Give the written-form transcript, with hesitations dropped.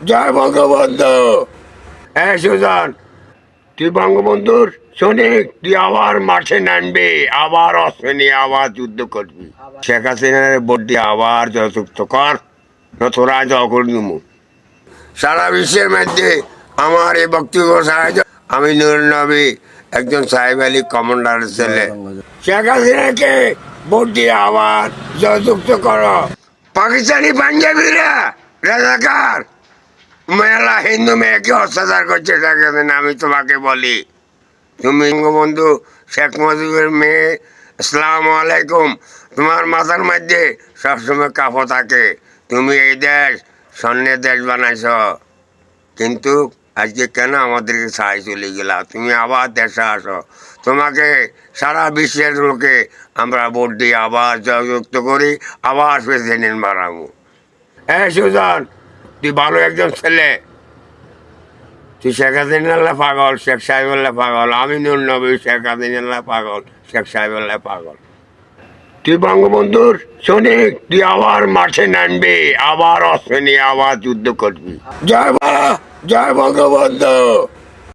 জয় বঙ্গবন্ধু। সুজন, তুই বঙ্গবন্ধুর সৈনিক, তুই আবার মাঠে নামবি, আবার অস্ত্র নিয়ে আবার যুদ্ধ করবি। শেখ হাসিনার ভোট দিয়ে আবার জয়যুক্ত কর, তোরা জয় করে দিবো। সারা বিশ্বের মধ্যে আমার এই বক্তব্য সাহায্য, আমি নুর নবী, একজন সাহেব আলী কমান্ডারের ছেলে। শেখ হাসিনাকে ভোট দিয়ে আবার জয়যুক্ত করো। পাকিস্তানি পাঞ্জাবিরা রাজাকার মেলা হিন্দু মেয়েকে অত্যাচার করছে শেখ হাসিনা। আমি তোমাকে বলি, তুমি বঙ্গবন্ধু শেখ মুজিবের মেয়ে, আসসালামু আলাইকুম, তোমার মাথার মধ্যে সবসময় কাফ থাকে। তুমি এই দেশ স্বর্ণের দেশ বানাইছ, কিন্তু আজকে কেন আমাদেরকে ছাই চলে গেলা? তুমি আবার দেশে আসো, তোমাকে সারা বিশ্বের লোকে আমরা ভোট দিয়ে আবার জয়যুক্ত করি, আবার প্রেসিডেন্ট বানাবো। সুজন, তুই ভালো একজন ছেলে, তুই শেখ হাসিনাল্লাহ পাগল, শেখ সাহেবুল্লাহ পাগল, আমি নুর নবী, শেখ হাসিনাল্লাহ পাগল, শেখ সাহেবুল্লাহ পাগল। তুই বঙ্গবন্ধুর সৈনিক, তুই আবার মাঠে নামবি, আবার অস্ত্র নিয়ে আবার যুদ্ধ করবি। জয় বঙ্গবন্ধু।